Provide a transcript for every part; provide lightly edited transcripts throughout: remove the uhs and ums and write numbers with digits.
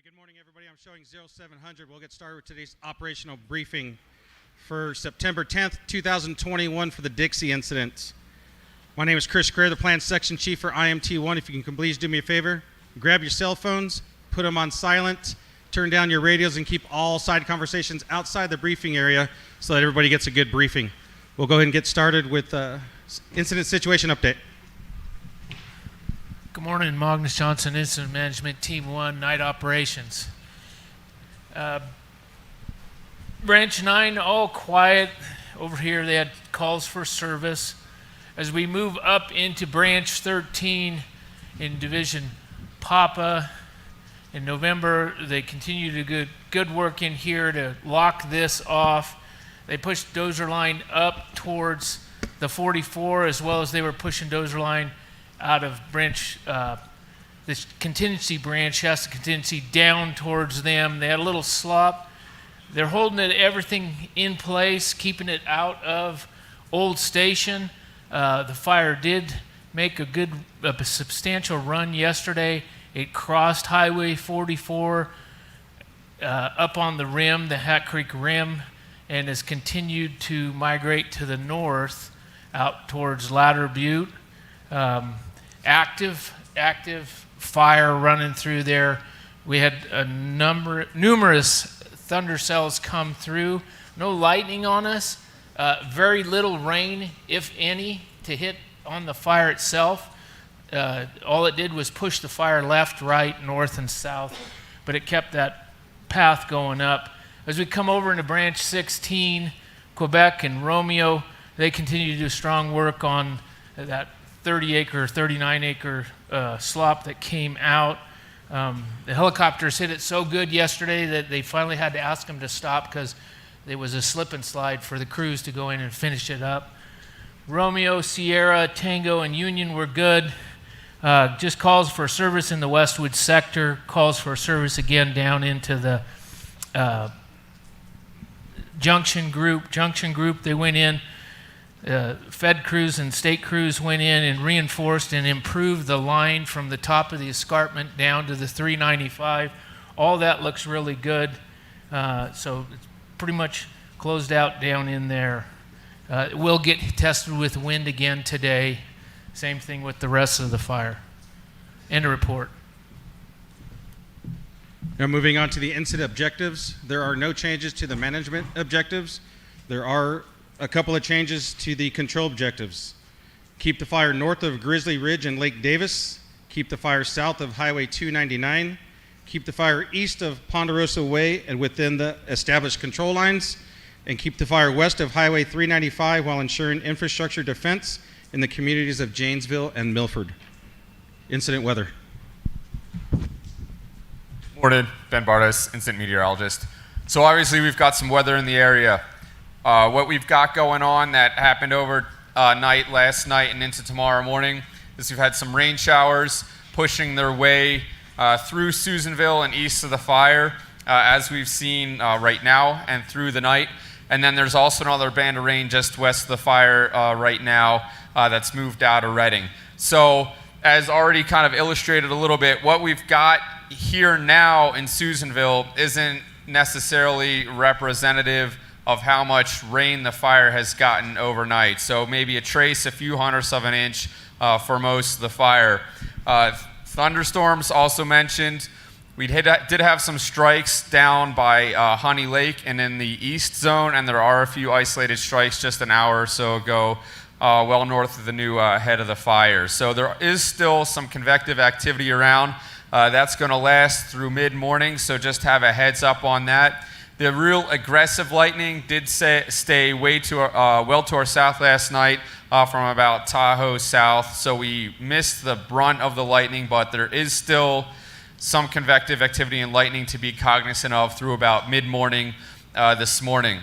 Hey, good morning, everybody. I'm showing 0700. We'll get started with today's operational briefing for September 10th, 2021 for the Dixie incident. My name is Chris Greer, the Plan Section Chief for IMT1. If you can please do me a favor, grab your cell phones, put them on silent, turn down your radios, and keep all side conversations outside the briefing area so that everybody gets a good briefing. We'll go ahead and get started with incident situation update. Good morning, Magnus Johnson, Incident Management Team 1, Night Operations. Branch 9, all quiet. Over here they had calls for service. As we move up into Branch 13 in Division Papa, in November, they continue to do good work in here to lock this off. They pushed dozer line up towards the 44, as well as they were pushing dozer line out of branch, this contingency branch, Shasta contingency, down towards them. They had a little slop. They're holding everything in place, keeping it out of Old Station. The fire did make a substantial run yesterday. It crossed Highway 44 up on the rim, the Hat Creek rim, and has continued to migrate to the north out towards Ladder Butte. Active fire running through there. We had numerous thunder cells come through. No lightning on us. Very little rain, if any, to hit on the fire itself. All it did was push the fire left, right, north, and south, but it kept that path going up. As we come over into Branch 16, Quebec and Romeo, they continue to do strong work on that 30-acre, 39-acre slop that came out. The helicopters hit it so good yesterday that they finally had to ask them to stop because there was a slip and slide for the crews to go in and finish it up. Romeo, Sierra, Tango, and Union were good. Just calls for service in the Westwood sector, calls for service again down into the Junction Group, they went in. Fed crews and state crews went in and reinforced and improved the line from the top of the escarpment down to the 395. All that looks really good. So it's pretty much closed out down in there. It will get tested with wind again today. Same thing with the rest of the fire. End of report. Now moving on to the incident objectives. There are no changes to the management objectives. There are a couple of changes to the control objectives. Keep the fire north of Grizzly Ridge and Lake Davis. Keep the fire south of Highway 299. Keep the fire east of Ponderosa Way and within the established control lines. And keep the fire west of Highway 395 while ensuring infrastructure defense in the communities of Janesville and Milford. Incident weather. Morning, Ben Bartos, incident meteorologist. So obviously we've got some weather in the area. What we've got going on that happened over last night and into tomorrow morning is we've had some rain showers pushing their way through Susanville and east of the fire, as we've seen right now and through the night. And then there's also another band of rain just west of the fire right now that's moved out of Reading. So as already kind of illustrated a little bit, what we've got here now in Susanville isn't necessarily representative of how much rain the fire has gotten overnight. So maybe a trace, a few hundredths of an inch for most of the fire. Thunderstorms also mentioned. We did have some strikes down by Honey Lake and in the east zone, and there are a few isolated strikes just an hour or so ago well north of the new head of the fire. So there is still some convective activity around. That's going to last through mid-morning, so just have a heads up on that. The real aggressive lightning did stay way well to our south last night from about Tahoe south, so we missed the brunt of the lightning, but there is still some convective activity and lightning to be cognizant of through about mid-morning this morning.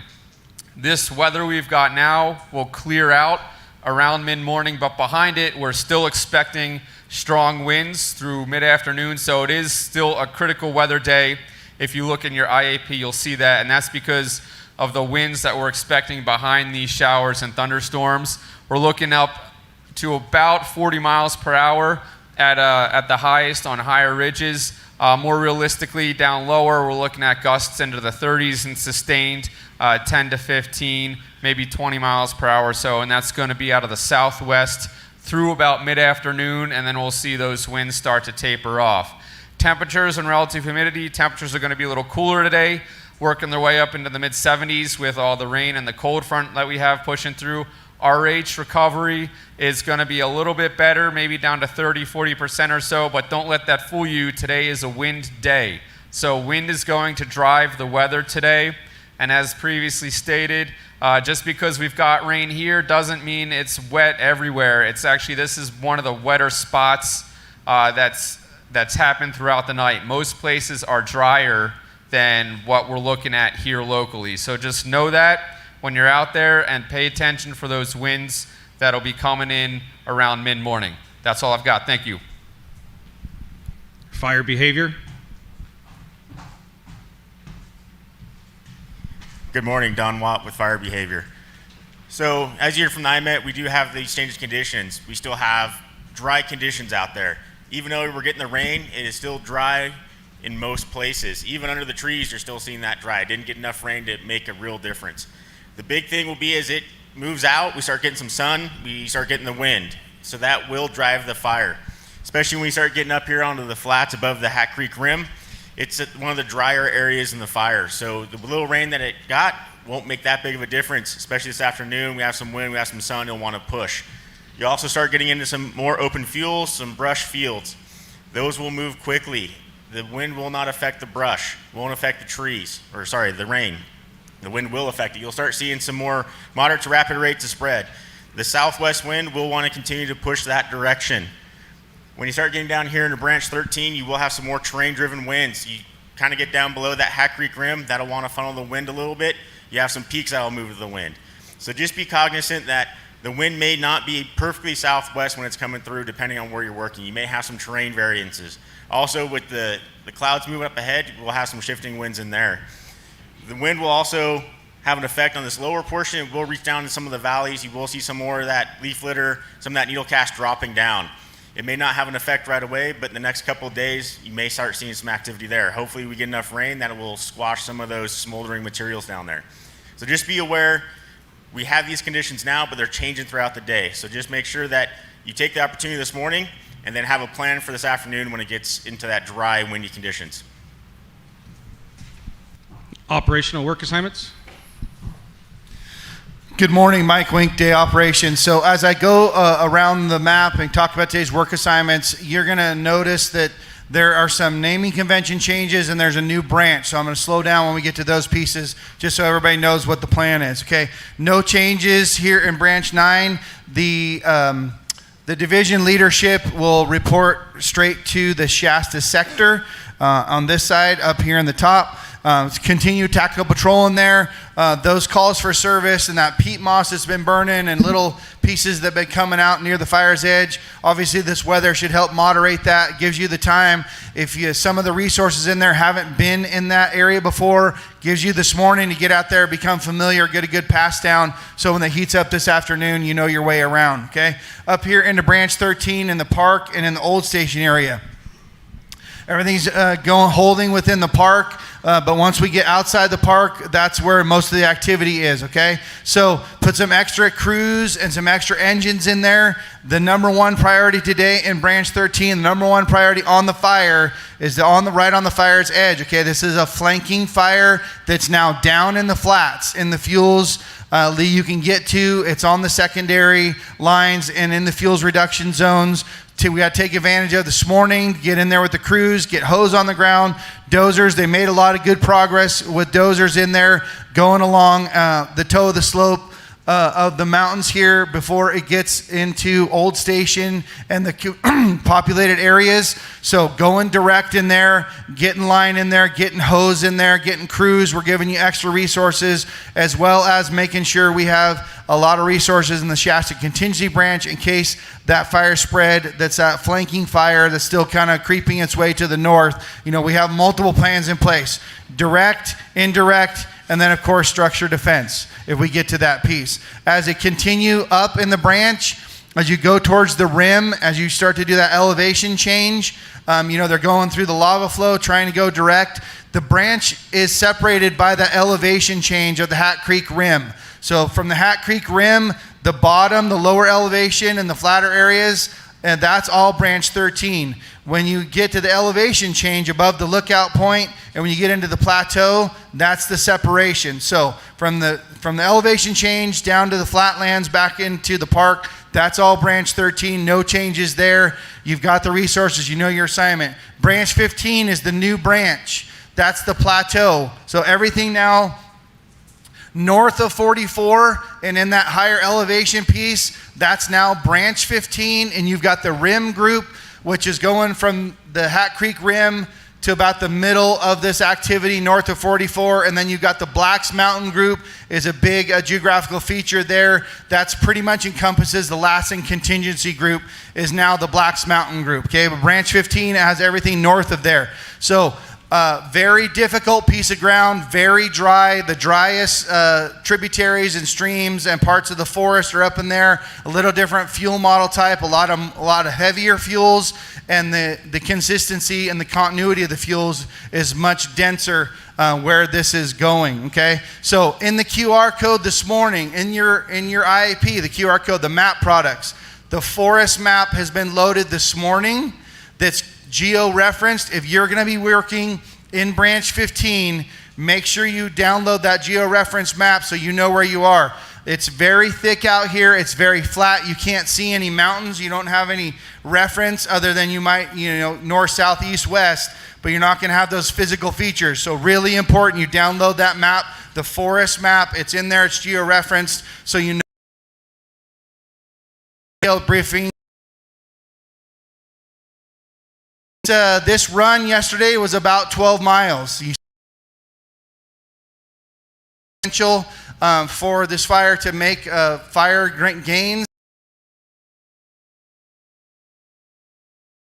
This weather we've got now will clear out around mid-morning, but behind it we're still expecting strong winds through mid-afternoon, so it is still a critical weather day. If you look in your IAP, you'll see that, and that's because of the winds that we're expecting behind these showers and thunderstorms. We're looking up to about 40 miles per hour at the highest on higher ridges. More realistically, down lower, we're looking at gusts into the 30s and sustained 10 to 15, maybe 20 miles per hour or so, and that's going to be out of the southwest through about mid-afternoon, and then we'll see those winds start to taper off. Temperatures and relative humidity, temperatures are going to be a little cooler today, working their way up into the mid-70s with all the rain and the cold front that we have pushing through. RH recovery is going to be a little bit better, maybe down to 30-40% or so, but don't let that fool you. Today is a wind day. So wind is going to drive the weather today. And as previously stated, just because we've got rain here doesn't mean it's wet everywhere. It's actually, this is one of the wetter spots that's happened throughout the night. Most places are drier than what we're looking at here locally. So just know that when you're out there, and pay attention for those winds that'll be coming in around mid-morning. That's all I've got. Thank you. Fire behavior. Good morning, Don Watt with Fire Behavior. So as you heard from the IMET, we do have these change of conditions. We still have dry conditions out there. Even though we're getting the rain, it is still dry in most places. Even under the trees, you're still seeing that dry. It didn't get enough rain to make a real difference. The big thing will be as it moves out, we start getting some sun, we start getting the wind. So that will drive the fire. Especially when we start getting up here onto the flats above the Hat Creek Rim. It's one of the drier areas in the fire. So the little rain that it got won't make that big of a difference, especially this afternoon. We have some wind, we have some sun, you'll want to push. You also start getting into some more open fuels, some brush fields. Those will move quickly. The wind will not affect the brush, won't affect the trees, the rain. The wind will affect it. You'll start seeing some more moderate to rapid rates of spread. The southwest wind will want to continue to push that direction. When you start getting down here into branch 13, you will have some more terrain-driven winds. You kind of get down below that Hat Creek Rim, that'll want to funnel the wind a little bit. You have some peaks that'll move with the wind. So just be cognizant that the wind may not be perfectly southwest when it's coming through, depending on where you're working. You may have some terrain variances. Also, with the clouds moving up ahead, we'll have some shifting winds in there. The wind will also have an effect on this lower portion. It will reach down to some of the valleys. You will see some more of that leaf litter, some of that needle cast dropping down. It may not have an effect right away, but in the next couple of days, you may start seeing some activity there. Hopefully we get enough rain that it will squash some of those smoldering materials down there. So just be aware, we have these conditions now, but they're changing throughout the day. So just make sure that you take the opportunity this morning and then have a plan for this afternoon when it gets into that dry, windy conditions. Operational work assignments. Good morning, Mike Wink, Day Operations. So as I go around the map and talk about today's work assignments, you're going to notice that there are some naming convention changes and there's a new branch. So I'm going to slow down when we get to those pieces just so everybody knows what the plan is, okay? No changes here in branch 9. The division leadership will report straight to the Shasta sector on this side up here in the top. Continue tactical patrol in there. Those calls for service and that peat moss that's been burning and little pieces that have been coming out near the fire's edge. Obviously, this weather should help moderate that. It gives you the time. If some of the resources in there haven't been in that area before, gives you this morning to get out there, become familiar, get a good pass down. So when the heat's up this afternoon, you know your way around, okay? Up here into branch 13 in the park and in the old station area. Everything's holding within the park, but once we get outside the park, that's where most of the activity is, okay? So put some extra crews and some extra engines in there. The number one priority today in branch 13, the number one priority on the fire is right on the fire's edge, okay? This is a flanking fire that's now down in the flats, in the fuels you can get to. It's on the secondary lines and in the fuels reduction zones. We got to take advantage of this morning, get in there with the crews, get hose on the ground, dozers. They made a lot of good progress with dozers in there going along the toe of the slope of the mountains here before it gets into Old Station and the populated areas. So going direct in there, getting line in there, getting hose in there, getting crews. We're giving you extra resources as well as making sure we have a lot of resources in the Shasta contingency branch in case that fire spread, that's that flanking fire that's still kind of creeping its way to the north. You know, we have multiple plans in place, direct, indirect, and then of course structure defense if we get to that piece. As it continue up in the branch, as you go towards the rim, as you start to do that elevation change, they're going through the lava flow, trying to go direct. The branch is separated by the elevation change of the Hat Creek rim. So from the Hat Creek rim, the bottom, the lower elevation, and the flatter areas, and that's all branch 13. When you get to the elevation change above the lookout point, and when you get into the plateau, that's the separation. So from the elevation change down to the flatlands back into the park, that's all branch 13, no changes there. You've got the resources, you know your assignment. Branch 15 is the new branch. That's the plateau. So everything now north of 44 and in that higher elevation piece, that's now branch 15, and you've got the rim group, which is going from the Hat Creek rim to about the middle of this activity north of 44, and then you've got the Blacks Mountain group is a big geographical feature there. That's pretty much encompasses the Lassen contingency group is now the Blacks Mountain group. Okay, but branch 15 has everything north of there. So very difficult piece of ground, very dry. The driest tributaries and streams and parts of the forest are up in there. A little different fuel model type, a lot of heavier fuels, and the consistency and the continuity of the fuels is much denser where this is going. Okay, so in the QR code this morning, in your IAP, the QR code, the map products, the forest map has been loaded this morning. That's geo-referenced. If you're going to be working in branch 15, make sure you download that geo-reference map so you know where you are. It's very thick out here. It's very flat. You can't see any mountains. You don't have any reference other than you might, north, south, east, west, but you're not going to have those physical features. So really important, you download that map, the forest map. It's in there. It's geo-referenced so you know. Briefing. This run yesterday was about 12 miles. Potential for this fire to make fire gains.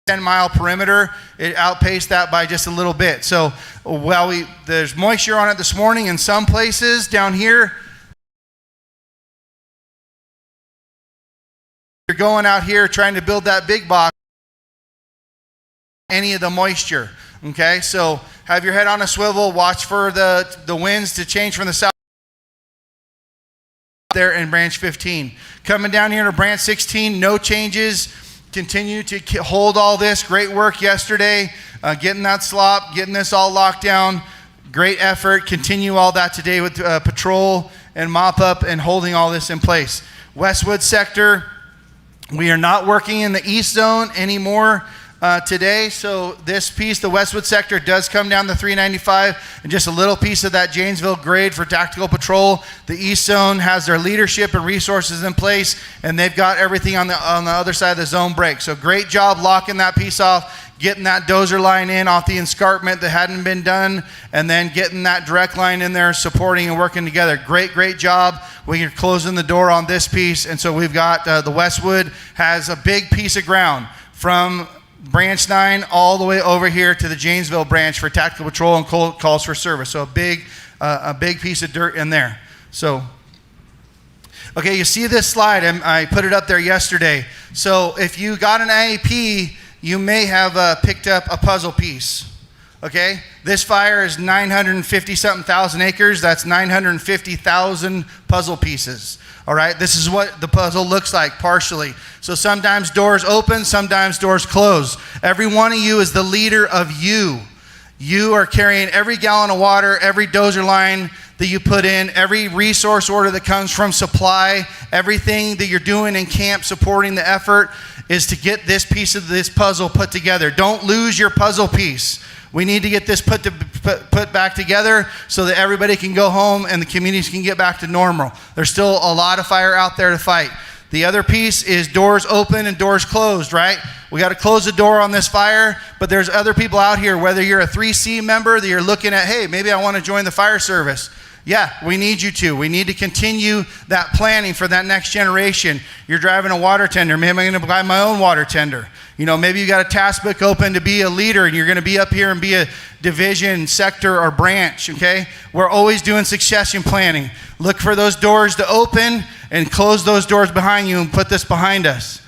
10-mile perimeter, it outpaced that by just a little bit. So while there's moisture on it this morning in some places down here, you're going out here trying to build that big box. Any of the moisture. Okay, so have your head on a swivel, watch for the winds to change from the south there in branch 15. Coming down here to branch 16, no changes. Continue to hold all this. Great work yesterday, getting that slop, getting this all locked down. Great effort. Continue all that today with patrol and mop up and holding all this in place. Westwood sector, we are not working in the east zone anymore today, so this piece, the Westwood sector, does come down the 395 and just a little piece of that Janesville grade for tactical patrol. The east zone has their leadership and resources in place, and they've got everything on the other side of the zone break. So great job locking that piece off, getting that dozer line in off the escarpment that hadn't been done, and then getting that direct line in there, supporting and working together. Great job. We are closing the door on this piece, and so we've got the Westwood has a big piece of ground from branch 9 all the way over here to the Janesville branch for tactical patrol and calls for service. So a big piece of dirt in there. So, okay, you see this slide? I put it up there yesterday. So if you got an IAP, you may have picked up a puzzle piece. Okay, this fire is 950-something thousand acres. That's 950,000 puzzle pieces. All right, this is what the puzzle looks like partially. So sometimes doors open, sometimes doors close. Every one of you is the leader of you. You are carrying every gallon of water, every dozer line that you put in, every resource order that comes from supply, everything that you're doing in camp supporting the effort is to get this piece of this puzzle put together. Don't lose your puzzle piece. We need to get this put back together so that everybody can go home and the communities can get back to normal. There's still a lot of fire out there to fight. The other piece is doors open and doors closed, right? We got to close the door on this fire, but there's other people out here, whether you're a 3C member that you're looking at, hey, maybe I want to join the fire service. Yeah, we need you to. We need to continue that planning for that next generation. You're driving a water tender. Maybe I'm going to buy my own water tender. You know, maybe you got a task book open to be a leader and you're going to be up here and be a division, sector, or branch, okay? We're always doing succession planning. Look for those doors to open and close those doors behind you and put this behind us.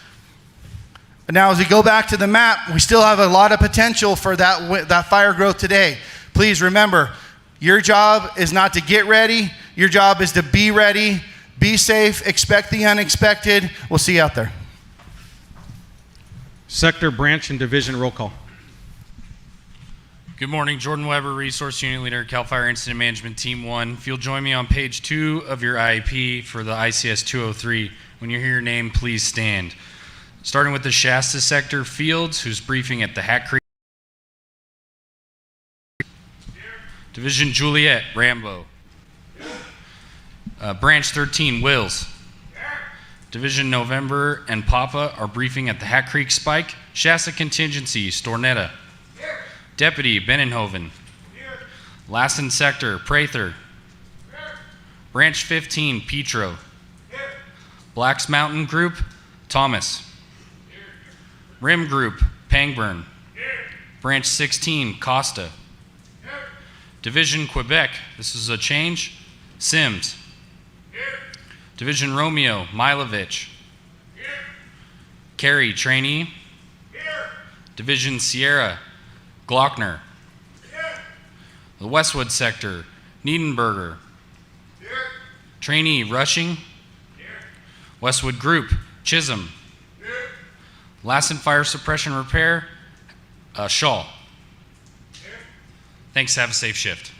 Now, as we go back to the map, we still have a lot of potential for that fire growth today. Please remember, your job is not to get ready. Your job is to be ready, be safe, expect the unexpected. We'll see you out there. Sector, branch, and division roll call. Good morning, Jordan Weber, Resource Unit Leader, CAL FIRE Incident Management Team 1. If you'll join me on page 2 of your IEP for the ICS 203, when you hear your name, please stand. Starting with the Shasta Sector, Fields, who's briefing at the Hat Creek. Division Juliet, Rambo. Branch 13, Wills. Division November and Papa are briefing at the Hat Creek Spike. Shasta Contingency, Stornetta. Deputy, Benenhoven. Lassen Sector, Prather. Branch 15, Petro. Blacks Mountain Group, Thomas. Rim Group, Pangburn. Branch 16, Costa. Division Quebec, this is a change, Sims. Division Romeo, Milovich. Carey, trainee. Division Sierra, Glockner. The Westwood Sector, Niedenberger. Trainee, Rushing. Westwood Group, Chisholm. Lassen Fire Suppression Repair, Shaw. Thanks, have a safe shift.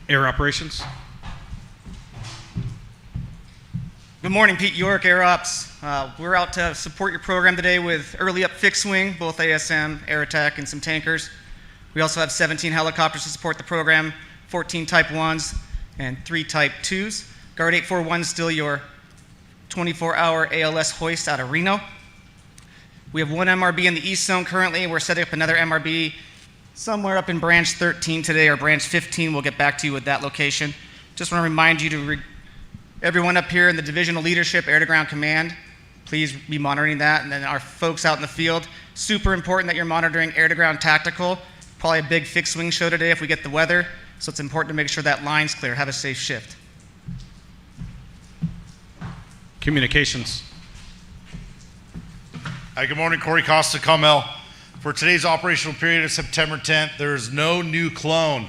Air operations. Good morning, Pete York, Air Ops. We're out to support your program today with early up fixed wing, both ASM, air attack, and some tankers. We also have 17 helicopters to support the program, 14 Type 1s and 3 Type 2s. Guard 841 is still your 24-hour ALS hoist out of Reno. We have one MRB in the East Zone currently. We're setting up another MRB somewhere up in Branch 13 today, or Branch 15. We'll get back to you with that location. Just want to remind you to everyone up here in the divisional leadership, air-to-ground command, please be monitoring that. And then our folks out in the field, super important that you're monitoring air-to-ground tactical. Probably a big fixed wing show today if we get the weather, so it's important to make sure that line's clear. Have a safe shift. Communications. Hi, good morning, Corey Costa, Comel. For today's operational period of September 10th, there is no new clone,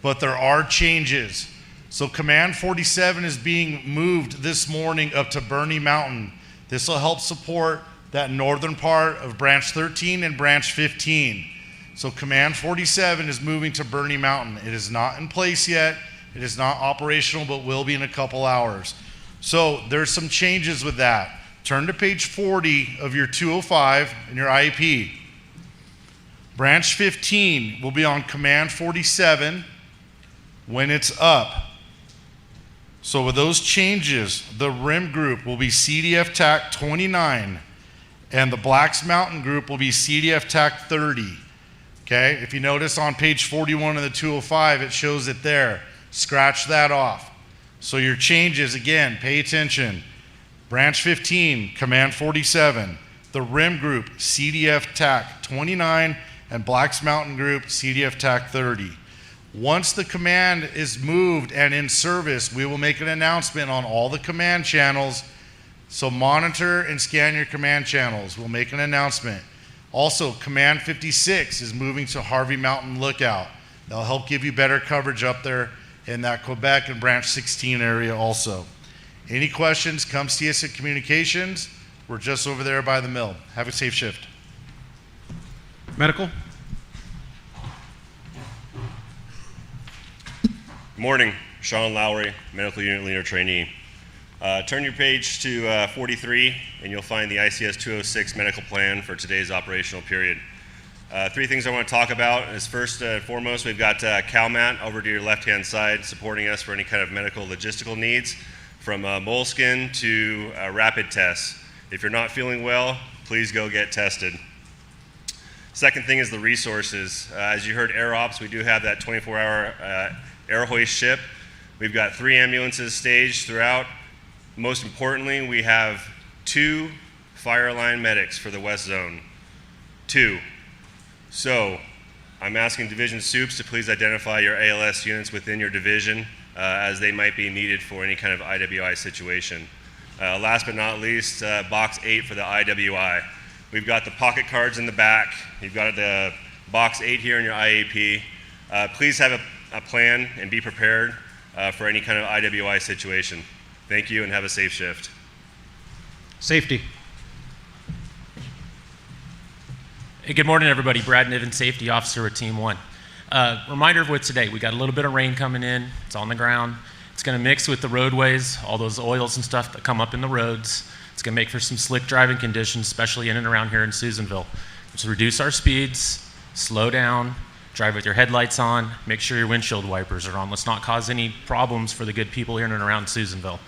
but there are changes. So Command 47 is being moved this morning up to Bernie Mountain. This will help support that northern part of Branch 13 and Branch 15. So Command 47 is moving to Bernie Mountain. It is not in place yet. It is not operational, but will be in a couple hours. So there's some changes with that. Turn to page 40 of your 205 in your IEP. Branch 15 will be on Command 47 when it's up. So with those changes, the RIM group will be CDF TAC 29 and the Blacks Mountain group will be CDF TAC 30. Okay, if you notice on page 41 of the 205, it shows it there. Scratch that off. So your changes, again, pay attention. Branch 15, Command 47. The RIM group, CDF TAC 29, and Blacks Mountain group, CDF TAC 30. Once the command is moved and in service, we will make an announcement on all the command channels. So monitor and scan your command channels. We'll make an announcement. Also, Command 56 is moving to Harvey Mountain Lookout. That'll help give you better coverage up there in that Quebec and Branch 16 area also. Any questions, come see us at Communications. We're just over there by the mill. Have a safe shift. Medical. Good morning, Sean Lowry, Medical Unit Leader Trainee. Turn your page to 43 and you'll find the ICS 206 medical plan for today's operational period. 3 things I want to talk about is first and foremost, we've got CalMat over to your left-hand side supporting us for any kind of medical logistical needs, from moleskin to rapid tests. If you're not feeling well, please go get tested. Second thing is the resources. As you heard Air Ops, we do have that 24-hour air hoist ship. We've got 3 ambulances staged throughout. Most importantly, we have 2 fire line medics for the West Zone. 2. So, I'm asking Division Soups to please identify your ALS units within your division as they might be needed for any kind of IWI situation. Last but not least, Box 8 for the IWI. We've got the pocket cards in the back. You've got the Box 8 here in your IAP. Please have a plan and be prepared for any kind of IWI situation. Thank you and have a safe shift. Safety. Hey, good morning, everybody. Brad Niven, Safety Officer with Team 1. Reminder of what today. We got a little bit of rain coming in. It's on the ground. It's going to mix with the roadways, all those oils and stuff that come up in the roads. It's going to make for some slick driving conditions, especially in and around here in Susanville. Just reduce our speeds, slow down, drive with your headlights on, make sure your windshield wipers are on. Let's not cause any problems for the good people here in and around Susanville.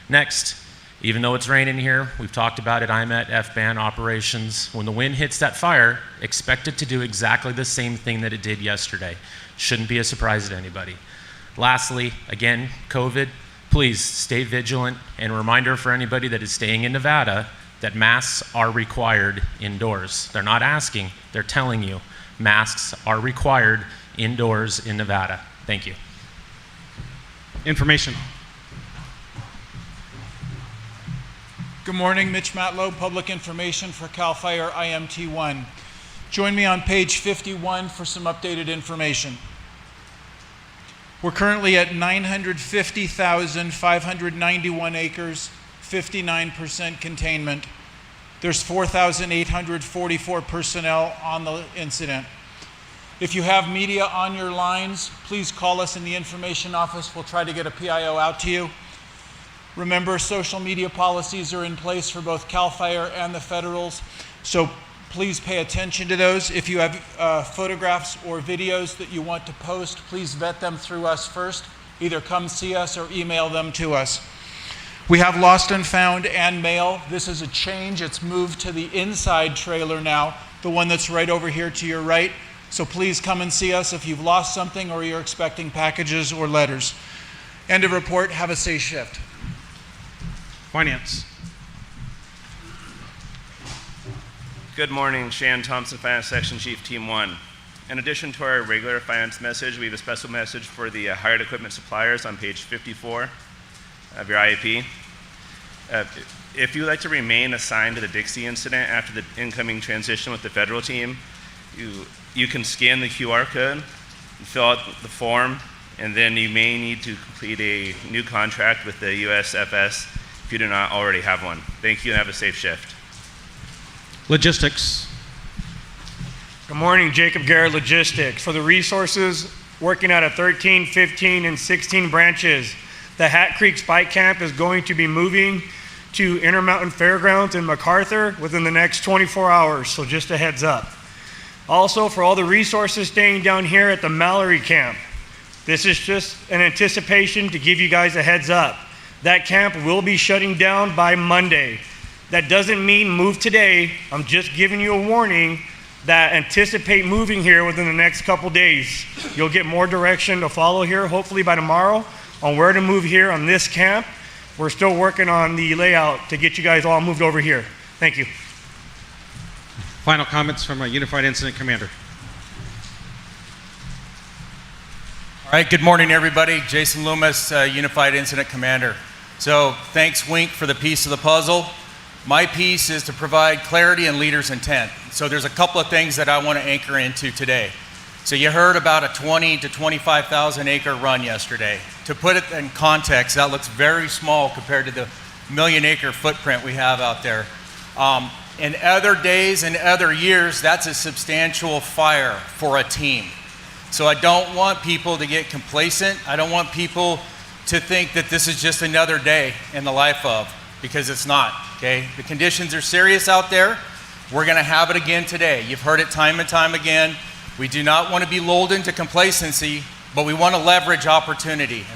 Next, even though it's raining here, we've talked about it, IMET, FBAN operations. When the wind hits that fire, expect it to do exactly the same thing that it did yesterday. Shouldn't be a surprise to anybody. Lastly, again, COVID, please stay vigilant, and a reminder for anybody that is staying in Nevada that masks are required indoors. They're not asking, they're telling you. Masks are required indoors in Nevada. Thank you. Information. Good morning, Mitch Matlow, Public Information for CAL FIRE IMT1. Join me on page 51 for some updated information. We're currently at 950,591 acres, 59% containment. There's 4,844 personnel on the incident. If you have media on your lines, please call us in the information office. We'll try to get a PIO out to you. Remember, social media policies are in place for both CAL FIRE and the federals, so please pay attention to those. If you have photographs or videos that you want to post, please vet them through us first. Either come see us or email them to us. We have lost and found and mail. This is a change. It's moved to the inside trailer now, the one that's right over here to your right. So please come and see us if you've lost something or you're expecting packages or letters. End of report. Have a safe shift. Finance. Good morning, Shan Thompson, Finance Section Chief, Team 1. In addition to our regular finance message, we have a special message for the hired equipment suppliers on page 54 of your IAP. If you would like to remain assigned to the Dixie incident after the incoming transition with the federal team, you can scan the QR code, fill out the form, and then you may need to complete a new contract with the USFS if you do not already have one. Thank you and have a safe shift. Logistics. Good morning, Jacob Garrett, Logistics. For the resources working out of 13, 15, and 16 branches, the Hat Creek Bike Camp is going to be moving to Intermountain Fairgrounds in MacArthur within the next 24 hours, so just a heads up. Also, for all the resources staying down here at the Mallory Camp, this is just an anticipation to give you guys a heads up. That camp will be shutting down by Monday. That doesn't mean move today. I'm just giving you a warning that anticipate moving here within the next couple days. You'll get more direction to follow here, hopefully by tomorrow, on where to move here on this camp. We're still working on the layout to get you guys all moved over here. Thank you. Final comments from a Unified Incident Commander. All right, good morning, everybody. Jason Loomis, Unified Incident Commander. So thanks, Wink, for the piece of the puzzle. My piece is to provide clarity and leader's intent. So there's a couple of things that I want to anchor into today. So you heard about a 20 to 25,000 acre run yesterday. To put it in context, that looks very small compared to the million acre footprint we have out there. In other days and other years, that's a substantial fire for a team. So I don't want people to get complacent. I don't want people to think that this is just another day in the life of, because it's not, okay? The conditions are serious out there. We're gonna have it again today. You've heard it time and time again. We do not want to be lulled into complacency, but we want to leverage opportunity. And